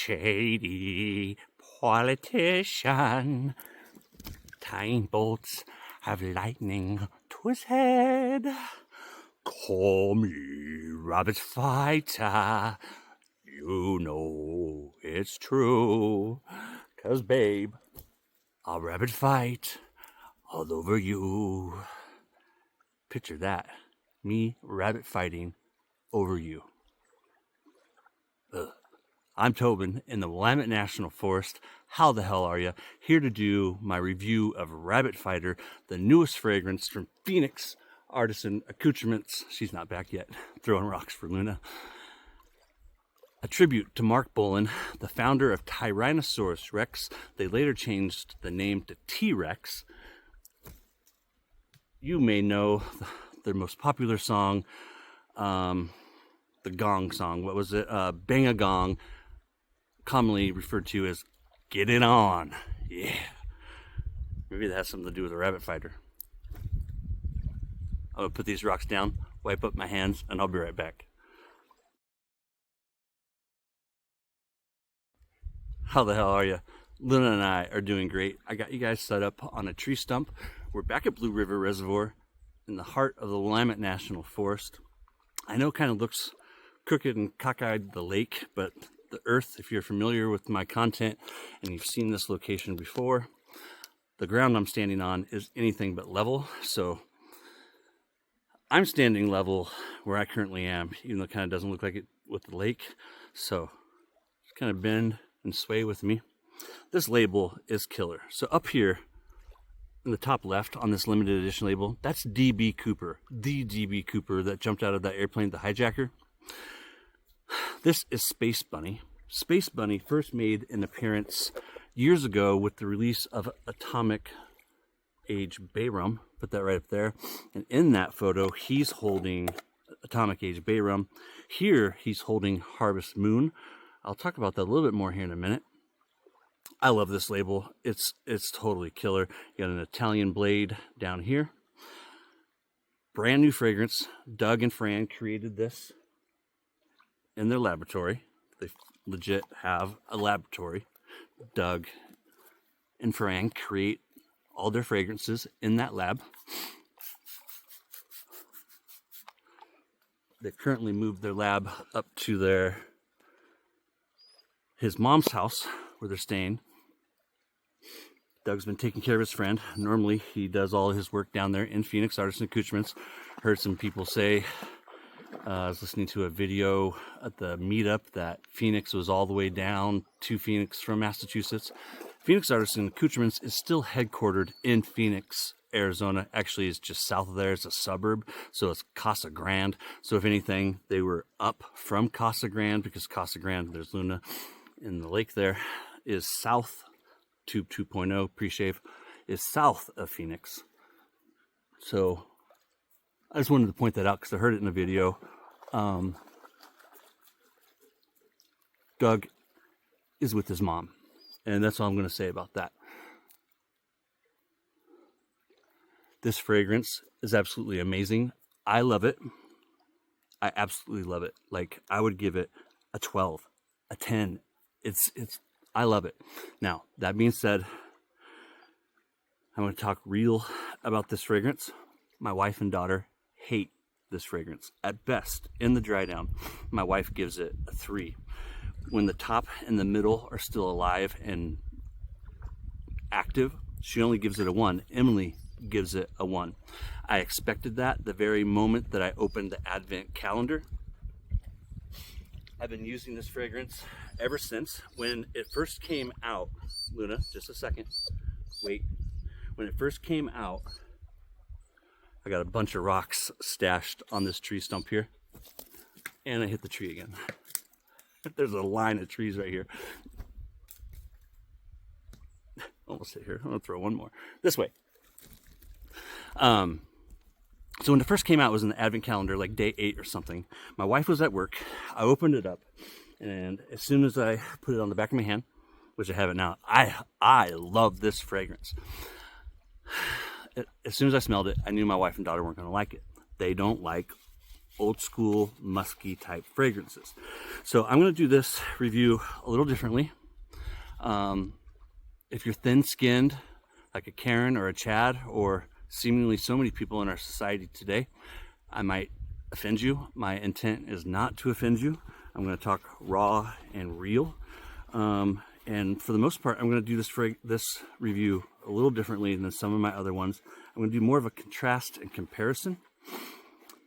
shady politician, tying bolts of lightning to his head. Call me rabbit fighter, you know it's true, 'cause babe, I'll rabbit fight all over you. Picture that, me rabbit fighting over you. Ugh. I'm Tobin in the Willamette National Forest. How the hell are you? Here to do my review of Rabbit Fighter, the newest fragrance from Phoenix Artisan Accoutrements. She's not back yet, throwing rocks for Luna. A tribute to Mark Bolan, the founder of Tyrannosaurus Rex. They later changed the name to T-Rex. You may know their most popular song, the Gong song. What was it? Bang a Gong, commonly referred to as Get It On. Yeah. Maybe that has something to do with a rabbit fighter. I'm going to put these rocks down, wipe up my hands, and I'll be right back. How the hell are you? Luna and I are doing great. I got you guys set up on a tree stump. We're back at Blue River Reservoir in the heart of the Willamette National Forest. I know it kind of looks crooked and cockeyed, the lake, but the earth, if you're familiar with my content and you've seen this location before, the ground I'm standing on is anything but level. So I'm standing level where I currently am, even though it kind of doesn't look like it with the lake. So just kind of bend and sway with me. This label is killer. So up here in the top left on this limited edition label, that's DB Cooper, the DB Cooper that jumped out of that airplane, the hijacker. This is Space Bunny. Space Bunny first made an appearance years ago with the release of Atomic Age Bayrum. Put that right up there. And in that photo, he's holding Atomic Age Bayrum. Here, he's holding Harvest Moon. I'll talk about that a little bit more here in a minute. I love this label. It's totally killer. You got an Italian blade down here. Brand new fragrance. Doug and Fran created this in their laboratory. They legit have a laboratory. Doug and Fran create all their fragrances in that lab. They've currently moved their lab up to his mom's house where they're staying. Doug's been taking care of his friend. Normally he does all his work down there in Phoenix Artisan Accoutrements. Heard some people say, I was listening to a video at the meetup that Phoenix was all the way down to Phoenix from Massachusetts. Phoenix Artisan Accoutrements is still headquartered in Phoenix, Arizona. Actually, it's just south of there. It's a suburb, so it's Casa Grande. So if anything, they were up from Casa Grande, because Casa Grande, there's Luna in the lake there, is south. Tube 2.0 pre-shave is south of Phoenix. So I just wanted to point that out because I heard it in a video. Doug is with his mom, and that's all I'm going to say about that. This fragrance is absolutely amazing. I love it. I absolutely love it. Like, I would give it a 12, a 10. I love it. Now, that being said, I'm going to talk real about this fragrance. My wife and daughter hate this fragrance. At best, in the dry down, my wife gives it a 3. When the top and the middle are still alive and active, she only gives it a 1. Emily gives it a 1. I expected that the very moment that I opened the Advent calendar. I've been using this fragrance ever since. When it first came out, Luna, just a second, wait. When it first came out, I got a bunch of rocks stashed on this tree stump here, and I hit the tree again. There's a line of trees right here. Almost hit here. I'm gonna throw one more this way. So when it first came out, it was in the Advent calendar, like day 8 or something. My wife was at work. I opened it up, and as soon as I put it on the back of my hand, which I have it now, I love this fragrance. As soon as I smelled it, I knew my wife and daughter weren't going to like it. They don't like old school musky type fragrances. So I'm going to do this review a little differently. If you're thin skinned, like a Karen or a Chad, or seemingly so many people in our society today, I might offend you. My intent is not to offend you. I'm going to talk raw and real. And for the most part, I'm going to do this review a little differently than some of my other ones. I'm going to do more of a contrast and comparison.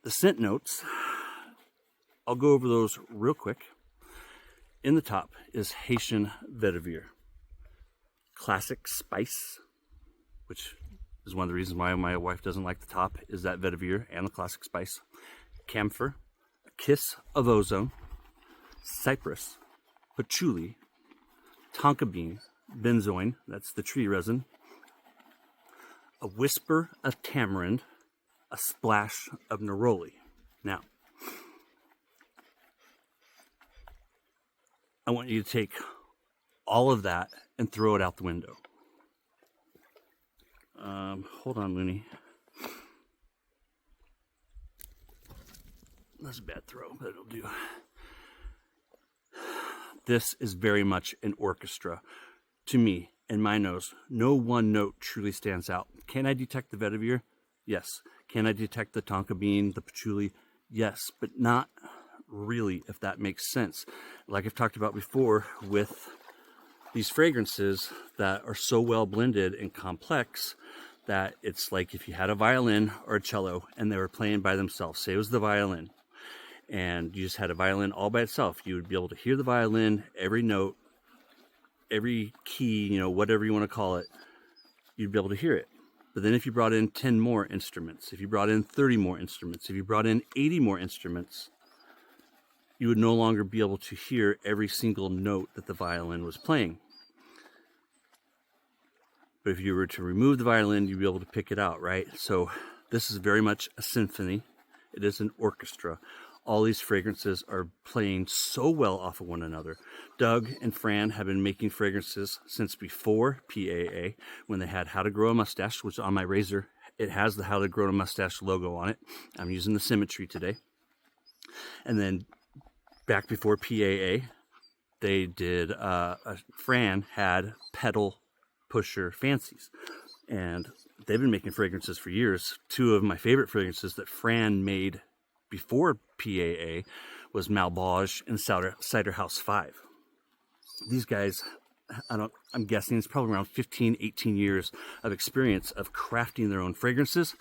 The scent notes, I'll go over those real quick. In the top is Haitian vetiver, classic spice, which is one of the reasons why my wife doesn't like the top, is that vetiver and the classic spice. Camphor, a kiss of ozone, cypress, patchouli, tonka bean, benzoin, that's the tree resin, a whisper of tamarind, a splash of neroli. Now, I want you to take all of that and throw it out the window. Hold on, Looney. That's a bad throw, but it'll do. This is very much an orchestra. To me, in my nose, no one note truly stands out. Can I detect the vetiver? Yes. Can I detect the tonka bean, the patchouli? Yes, but not really, if that makes sense. Like I've talked about before with these fragrances that are so well blended and complex that it's like if you had a violin or a cello and they were playing by themselves, say it was the violin, and you just had a violin all by itself, you would be able to hear the violin, every note, every key, you know, whatever you want to call it, you'd be able to hear it. But then if you brought in 10 more instruments, if you brought in 30 more instruments, if you brought in 80 more instruments, you would no longer be able to hear every single note that the violin was playing. But if you were to remove the violin, you'd be able to pick it out, right? So this is very much a symphony. It is an orchestra. All these fragrances are playing so well off of one another. Doug and Fran have been making fragrances since before PAA, when they had How to Grow a Mustache, which on my razor, it has the How to Grow a Mustache logo on it. I'm using the Symmetry today. And then back before PAA, they did, Fran had Pedal Pusher Fancies. And they've been making fragrances for years. Two of my favorite fragrances that Fran made before PAA was Malbauge and Cider House 5. These guys, I'm guessing it's probably around 15, 18 years of experience of crafting their own fragrances.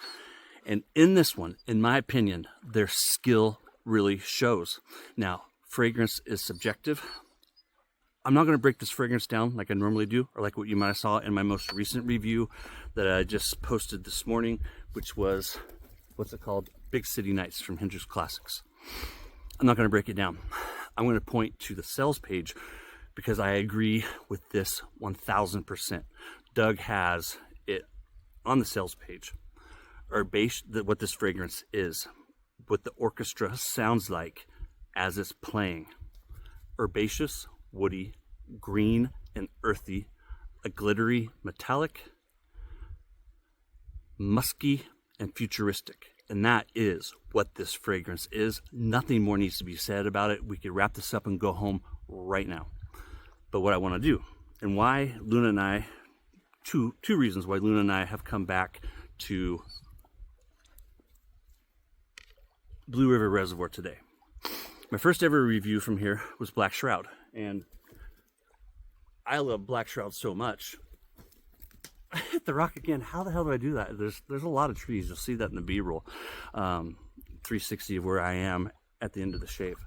And in this one, in my opinion, their skill really shows. Now, fragrance is subjective. I'm not going to break this fragrance down like I normally do, or like what you might have saw in my most recent review that I just posted this morning, which was, what's it called? Big City Nights from Hendrix Classics. I'm not going to break it down. I'm going to point to the sales page because I agree with this 1000%. Doug has it on the sales page, or what this fragrance is, what the orchestra sounds like as it's playing. Herbaceous, woody, green, and earthy, a glittery metallic, musky, and futuristic. And that is what this fragrance is. Nothing more needs to be said about it. We could wrap this up and go home right now. But what I want to do, and why Luna and I, two reasons why Luna and I have come back to Blue River Reservoir today. My first ever review from here was Black Shroud. And I love Black Shroud so much. I hit the rock again. How the hell do I do that? There's a lot of trees. You'll see that in the B-roll. 360 of where I am at the end of the shave.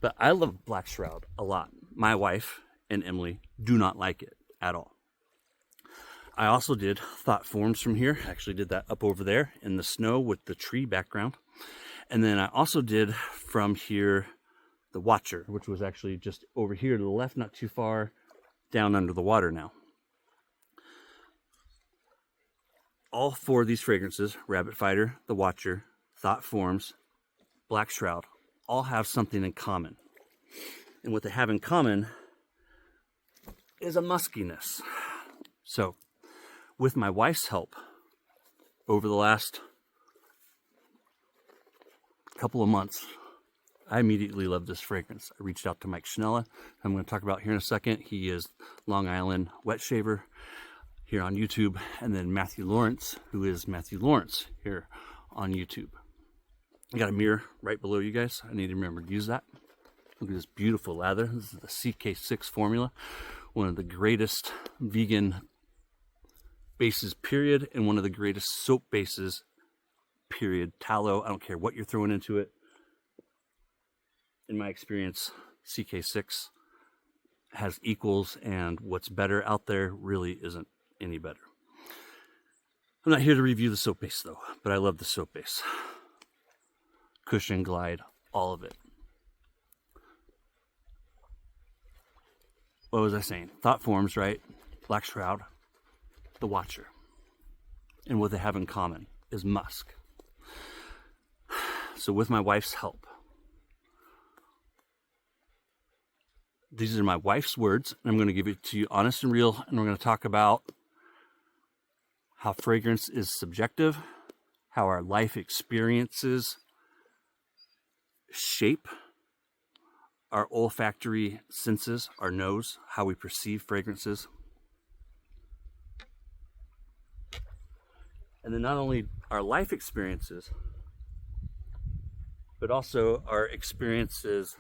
But I love Black Shroud a lot. My wife and Emily do not like it at all. I also did Thought Forms from here. I actually did that up over there in the snow with the tree background. And then I also did from here the Watcher, which was actually just over here to the left, not too far down under the water now. All four of these fragrances, Rabbit Fighter, the Watcher, Thought Forms, Black Shroud, all have something in common. And what they have in common is a muskiness. So, with my wife's help, over the last couple of months, I immediately loved this fragrance. I reached out to Mike Schnella, I'm going to talk about here in a second. He is Long Island Wet Shaver here on YouTube, and then Matthew Lawrence, who is Matthew Lawrence here on YouTube. I got a mirror right below you guys. I need to remember to use that. Look at this beautiful lather. This is the CK6 formula, one of the greatest vegan bases, period, and one of the greatest soap bases, period. Tallow, I don't care what you're throwing into it. In my experience, CK6 has equals, and what's better out there really isn't any better. I'm not here to review the soap base though, but I love the soap base. Cushion, glide, all of it. What was I saying? Thought forms, right? Black Shroud, the Watcher. And what they have in common is musk. So with my wife's help, these are my wife's words, and I'm going to give it to you honest and real, and we're going to talk about how fragrance is subjective, how our life experiences shape our olfactory senses, our nose, how we perceive fragrances. And then not only our life experiences, but also our experiences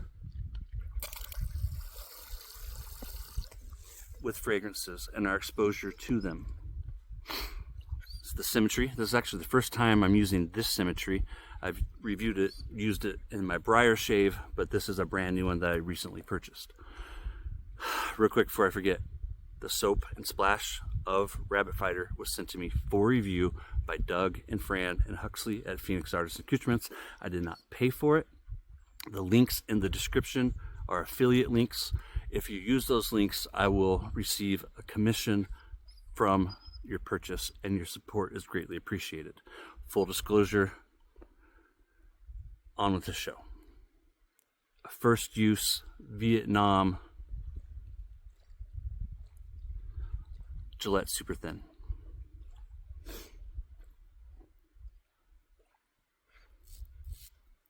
with fragrances and our exposure to them. It's the Symmetry. This is actually the first time I'm using this Symmetry. I've reviewed it, used it in my Briar shave, but this is a brand new one that I recently purchased. Real quick before I forget, the soap and splash of Rabbit Fighter was sent to me for review by Doug and Fran and Huxley at Phoenix Artisan Accoutrements. I did not pay for it. The links in the description are affiliate links. If you use those links, I will receive a commission from your purchase, and your support is greatly appreciated. Full disclosure, on with the show. First use Vietnam Gillette Super Thin.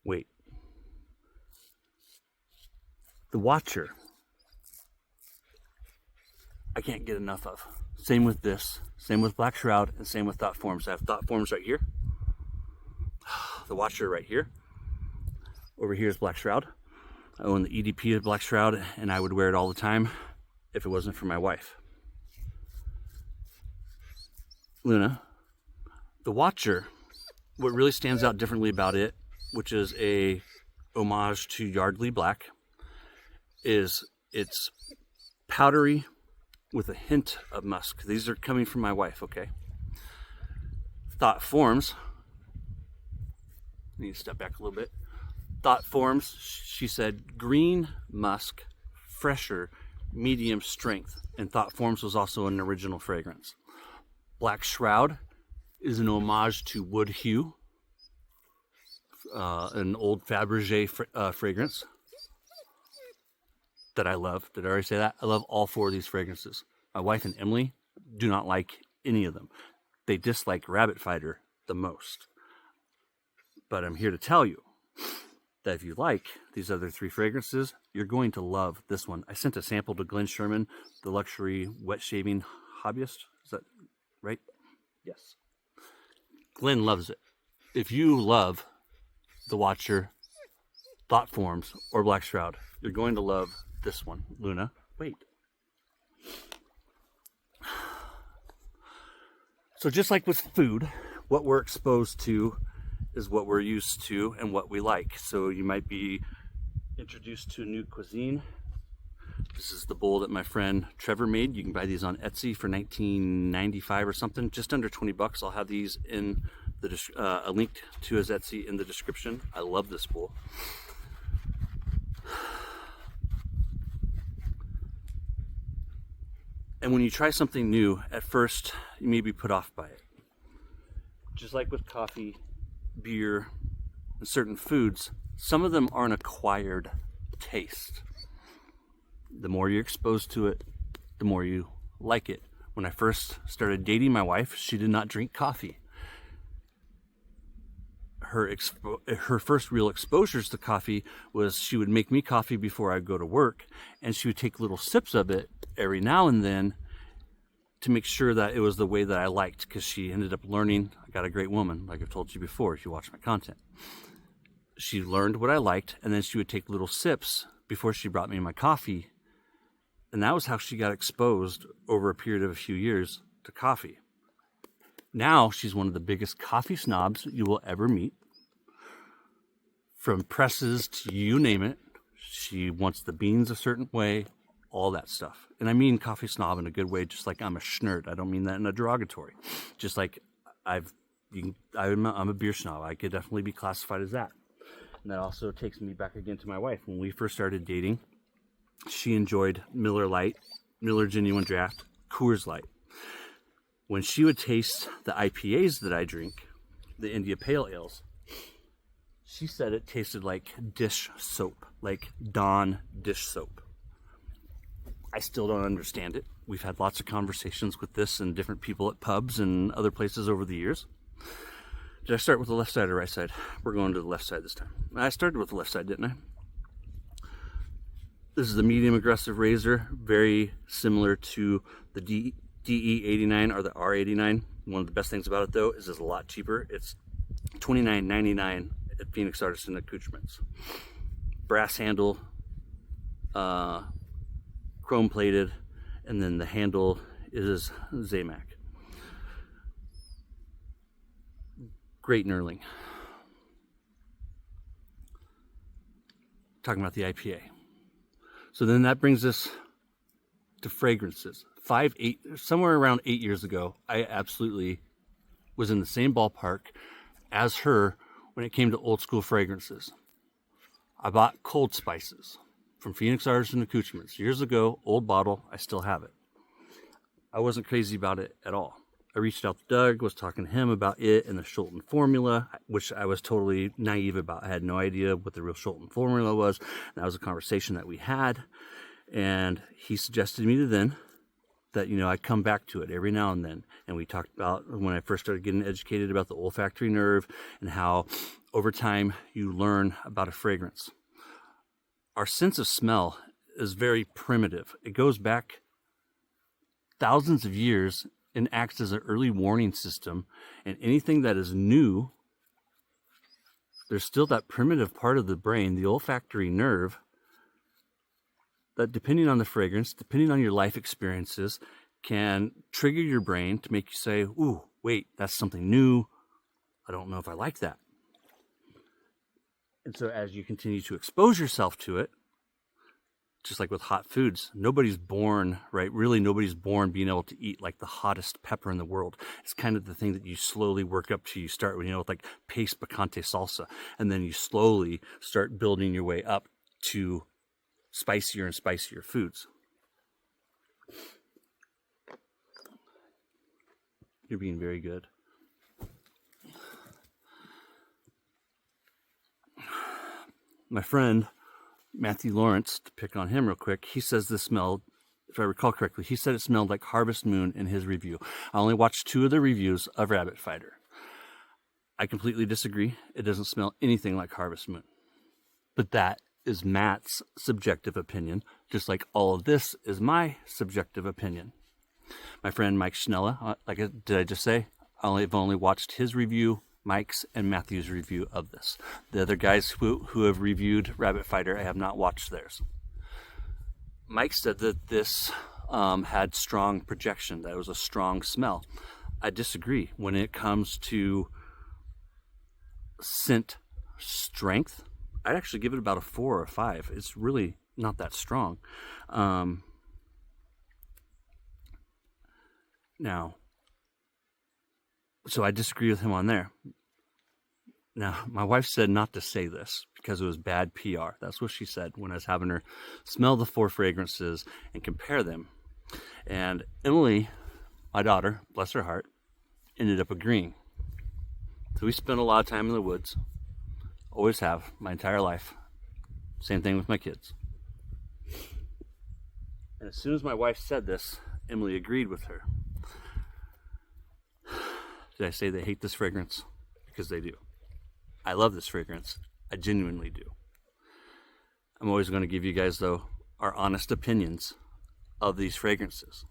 Wait. The Watcher, I can't get enough of. Same with this, same with Black Shroud, and same with Thought Forms. I have Thought Forms right here. The Watcher right here. Over here is Black Shroud. I own the EDP of Black Shroud, and I would wear it all the time if it wasn't for my wife. Luna, the Watcher, what really stands out differently about it, which is a homage to Yardley Black, is it's powdery with a hint of musk. These are coming from my wife, okay? Thought Forms, I need to step back a little bit. Thought Forms, she said green musk, fresher, medium strength. And Thought Forms was also an original fragrance. Black Shroud is an homage to Wood Hue, an old Fabergé fragrance that I love. Did I already say that? I love all four of these fragrances. My wife and Emily do not like any of them. They dislike Rabbit Fighter the most. But I'm here to tell you that if you like these other three fragrances, you're going to love this one. I sent a sample to Glenn Sherman, the luxury wet shaving hobbyist. Is that right? Yes. Glenn loves it. If you love the Watcher, Thought Forms, or Black Shroud, you're going to love this one. Luna, wait. So just like with food, what we're exposed to is what we're used to and what we like. So you might be introduced to a new cuisine. This is the bowl that my friend Trevor made. You can buy these on Etsy for $19.95 or something, just under 20 bucks. I'll have these in the a link to his Etsy in the description. I love this bowl. And when you try something new, at first you may be put off by it. Just like with coffee, beer, and certain foods, some of them are an acquired taste. The more you're exposed to it, the more you like it. When I first started dating my wife, she did not drink coffee. her first real exposures to coffee was she would make me coffee before I'd go to work, and she would take little sips of it every now and then to make sure that it was the way that I liked, because she ended up learning. I got a great woman, like I've told you before if you watch my content. She learned what I liked, and then she would take little sips before she brought me my coffee, and that was how she got exposed over a period of a few years to coffee. Now she's one of the biggest coffee snobs you will ever meet. From presses to you name it. She wants the beans a certain way, all that stuff. And I mean coffee snob in a good way, just like I'm a schnurd. I don't mean that in a derogatory. Just like I'm a beer snob. I could definitely be classified as that. And that also takes me back again to my wife. When we first started dating, she enjoyed Miller Lite, Miller Genuine Draft, Coors Light. When she would taste the IPAs that I drink, the India Pale Ales, she said it tasted like dish soap, like Dawn dish soap. I still don't understand it. We've had lots of conversations with this and different people at pubs and other places over the years. Did I start with the left side or right side? We're going to the left side this time. I started with the left side, didn't I? This is the medium aggressive razor, very similar to the DE89 or the R89. One of the best things about it though is it's a lot cheaper. It's $29.99 at Phoenix Artisan Accoutrements. Brass handle, chrome plated, and then the handle is Zamac. Great knurling. Talking about the IPA. So then that brings us to fragrances. Somewhere around 8 years ago, I absolutely was in the same ballpark as her when it came to old school fragrances. I bought Cold Spices from Phoenix Artisan Accoutrements years ago, old bottle. I still have it. I wasn't crazy about it at all. I reached out to Doug, was talking to him about it and the Schulten formula, which I was totally naive about. I had no idea what the real Schulten formula was. That was a conversation that we had, and he suggested to me then that, I'd come back to it every now and then. And we talked about when I first started getting educated about the olfactory nerve and how over time you learn about a fragrance. Our sense of smell is very primitive. It goes back thousands of years and acts as an early warning system. And anything that is new, there's still that primitive part of the brain, the olfactory nerve, that depending on the fragrance, depending on your life experiences, can trigger your brain to make you say, ooh, wait, that's something new. I don't know if I like that. And so as you continue to expose yourself to it, just like with hot foods, nobody's born, right? Really, nobody's born being able to eat like the hottest pepper in the world. It's kind of the thing that you slowly work up to. You start with, like paste picante salsa, and then you slowly start building your way up to spicier and spicier foods. You're being very good. My friend Matthew Lawrence, to pick on him real quick, he says this smelled, if I recall correctly, he said it smelled like Harvest Moon in his review. I only watched 2 of the reviews of Rabbit Fighter. I completely disagree. It doesn't smell anything like Harvest Moon. But that is Matt's subjective opinion, just like all of this is my subjective opinion. My friend Mike Schnella, did I just say? I've only watched his review, Mike's and Matthew's review of this. The other guys who have reviewed Rabbit Fighter, I have not watched theirs. Mike said that this had strong projection, that it was a strong smell. I disagree. When it comes to scent strength, I'd actually give it about a 4 or a 5. It's really not that strong. Now, so I disagree with him on there. Now, my wife said not to say this because it was bad PR. That's what she said when I was having her smell the 4 fragrances and compare them. And Emily, my daughter, bless her heart, ended up agreeing. So we spent a lot of time in the woods. Always have, my entire life. Same thing with my kids. And as soon as my wife said this, Emily agreed with her. Did I say they hate this fragrance? Because they do. I love this fragrance. I genuinely do. I'm always going to give you guys, though, our honest opinions of these fragrances.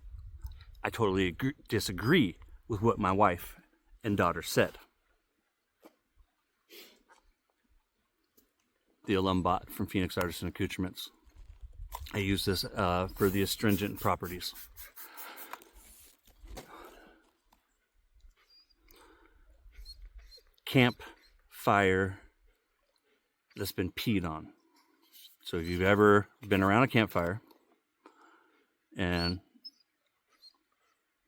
I totally disagree with what my wife and daughter said. The Alum bot from Phoenix Artisan Accoutrements. I use this for the astringent properties. Campfire that's been peed on. So if you've ever been around a campfire and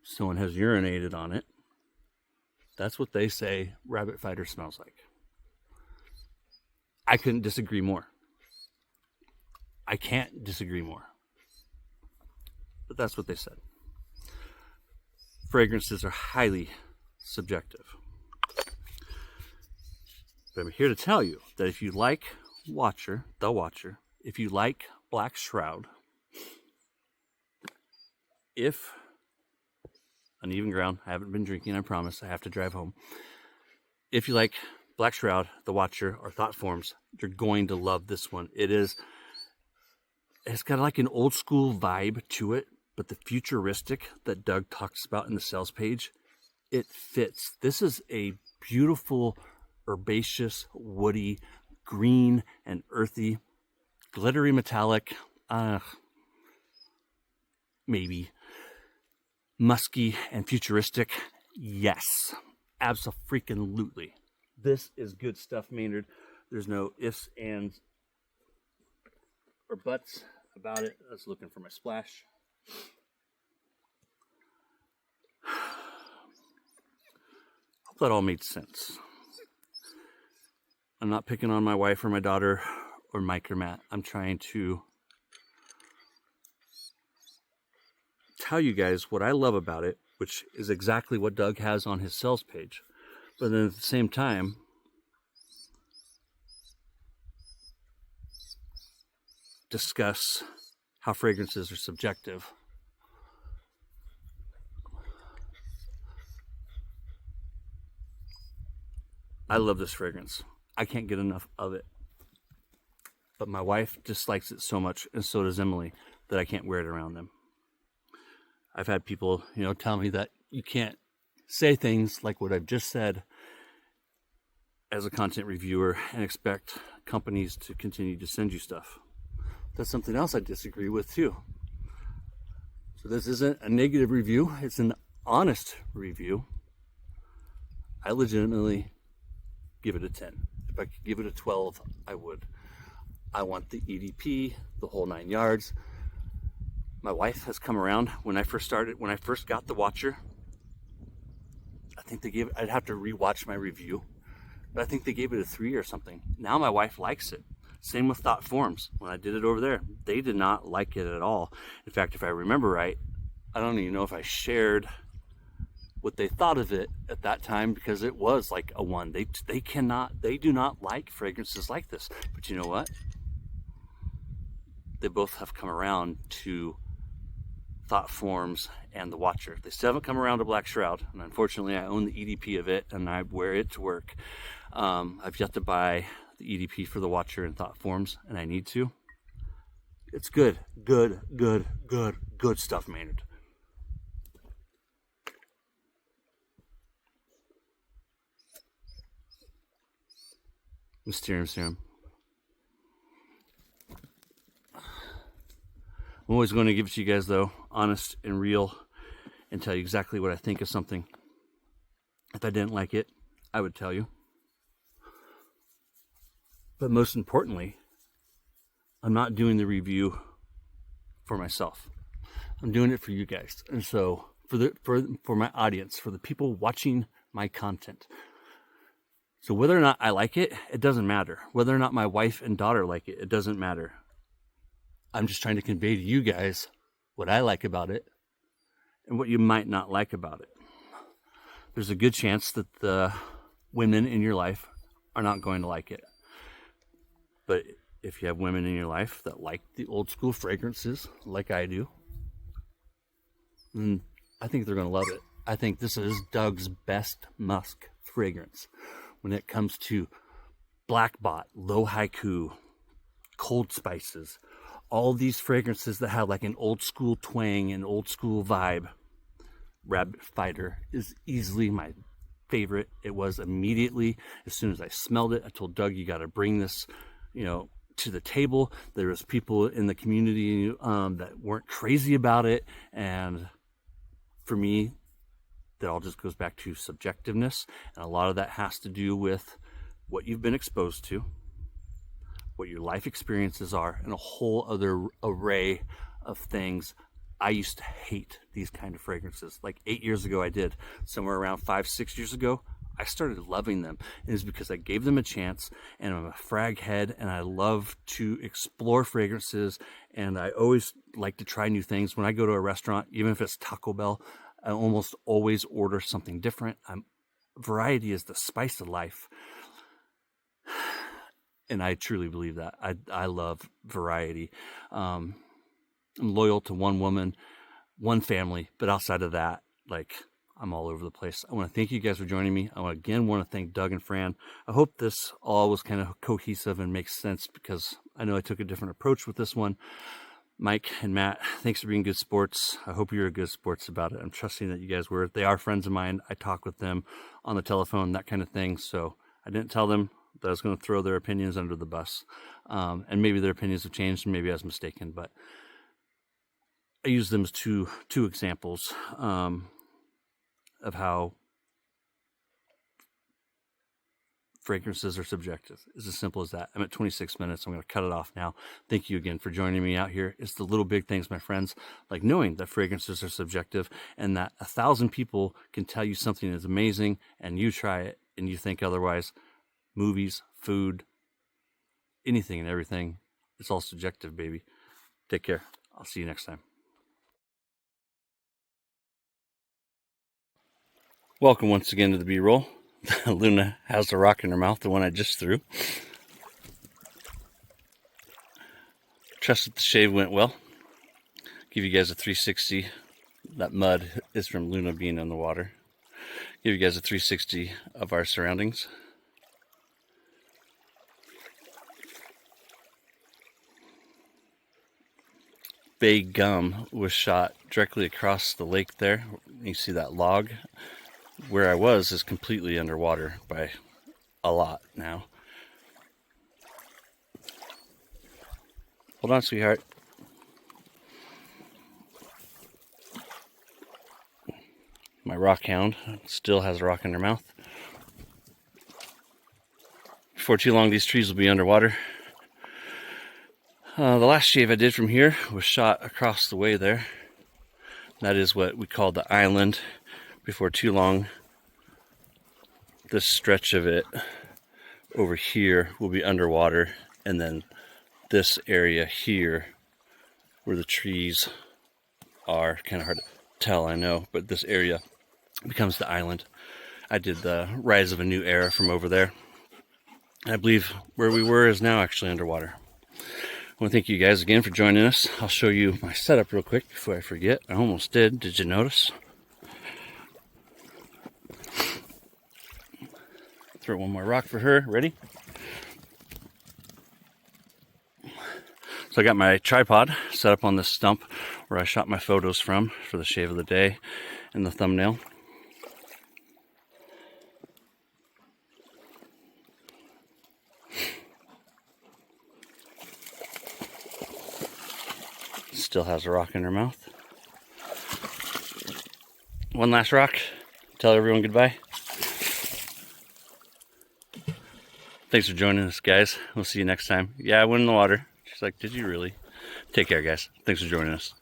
someone has urinated on it, that's what they say rabbit fighter smells like. I couldn't disagree more. I can't disagree more. But that's what they said. Fragrances are highly subjective. But I'm here to tell you that if you like the Watcher, if you like Black Shroud, if uneven ground, I haven't been drinking, I promise, I have to drive home. If you like Black Shroud, the Watcher, or Thought Forms, you're going to love this one. It's got like an old school vibe to it, but the futuristic that Doug talks about in the sales page, it fits. This is a beautiful, herbaceous, woody, green and earthy, glittery metallic, maybe musky and futuristic. Yes, abso-freaking-lutely. This is good stuff, Maynard. There's no ifs, ands, or buts about it. I was looking for my splash. Hope that all made sense. I'm not picking on my wife or my daughter or Mike or Matt. I'm trying to tell you guys what I love about it, which is exactly what Doug has on his sales page. But then at the same time, discuss how fragrances are subjective. I love this fragrance. I can't get enough of it. But my wife dislikes it so much, and so does Emily, that I can't wear it around them. I've had people, tell me that you can't say things like what I've just said as a content reviewer and expect companies to continue to send you stuff. That's something else I disagree with too. So this isn't a negative review, it's an honest review. I legitimately give it a 10. If I could give it a 12, I would. I want the EDP, the whole 9 yards. My wife has come around. When I first got the Watcher, I think I'd have to rewatch my review, but I think they gave it a 3 or something. Now my wife likes it. Same with Thought Forms. When I did it over there, they did not like it at all. In fact, if I remember right, I don't even know if I shared what they thought of it at that time, because it was like a 1. They do not like fragrances like this. But you know what? They both have come around to Thought Forms and the Watcher. They still haven't come around to Black Shroud, and unfortunately I own the EDP of it and I wear it to work. I've yet to buy the EDP for the Watcher and Thought Forms, and I need to. It's good stuff, Maynard. Mysterium Serum. I'm always going to give it to you guys, though, honest and real, and tell you exactly what I think of something. If I didn't like it, I would tell you. But most importantly, I'm not doing the review for myself. I'm doing it for you guys. And so for my audience, for the people watching my content. So whether or not I like it, it doesn't matter. Whether or not my wife and daughter like it, it doesn't matter. I'm just trying to convey to you guys what I like about it and what you might not like about it. There's a good chance that the women in your life are not going to like it. But if you have women in your life that like the old school fragrances like I do, then I think they're going to love it. I think this is Doug's best musk fragrance when it comes to black bot, low haiku, cold spices, all these fragrances that have like an old school twang and old school vibe. Rabbit Fighter is easily my favorite. It was immediately, as soon as I smelled it, I told Doug, you got to bring this, to the table. There was people in the community that weren't crazy about it. And for me, that all just goes back to subjectiveness. And a lot of that has to do with what you've been exposed to, what your life experiences are, and a whole other array of things. I used to hate these kind of fragrances. Like 8 years ago, I did. Somewhere around 5-6 years ago, I started loving them. And it's because I gave them a chance, and I'm a frag head, and I love to explore fragrances, and I always like to try new things. When I go to a restaurant, even if it's Taco Bell, I almost always order something different. Variety is the spice of life. And I truly believe that. I love variety. I'm loyal to one woman, one family, but outside of that, like, I'm all over the place. I want to thank you guys for joining me. I want to thank Doug and Fran. I hope this all was kind of cohesive and makes sense, because I know I took a different approach with this one. Mike and Matt, thanks for being good sports. I hope you're good sports about it. I'm trusting that you guys were. They are friends of mine. I talk with them on the telephone, that kind of thing. So I didn't tell them that I was going to throw their opinions under the bus. And maybe their opinions have changed, and maybe I was mistaken, but I use them as two examples of how fragrances are subjective. It's as simple as that. I'm at 26 minutes. I'm going to cut it off now. Thank you again for joining me out here. It's the little big things, my friends, like knowing that fragrances are subjective, and that 1,000 people can tell you something is amazing, and you try it and you think otherwise. Movies, food, anything and everything, it's all subjective, baby. Take care. I'll see you next time. Welcome once again to the B-roll. Luna has the rock in her mouth, the one I just threw. Trust that the shave went well. Give you guys a 360. That mud is from Luna being in the water. Give you guys a 360 of our surroundings. Bay gum was shot directly across the lake there. You see that log? Where I was is completely underwater by a lot now. Hold on, sweetheart. My rock hound still has a rock in her mouth. Before too long, these trees will be underwater. The last shave I did from here was shot across the way there. That is what we call the island. Before too long, this stretch of it over here will be underwater, and then this area here where the trees are, kind of hard to tell, I know, but this area becomes the island. I did the rise of a new era from over there. I believe where we were is now actually underwater. I want to thank you guys again for joining us. I'll show you my setup real quick before I forget. I almost did. Did you notice? Throw one more rock for her. Ready? So I got my tripod set up on this stump where I shot my photos from for the shave of the day and the thumbnail. Still has a rock in her mouth. One last rock. Tell everyone goodbye. Thanks for joining us, guys. We'll see you next time. Yeah, I went in the water. She's like, did you really? Take care, guys. Thanks for joining us.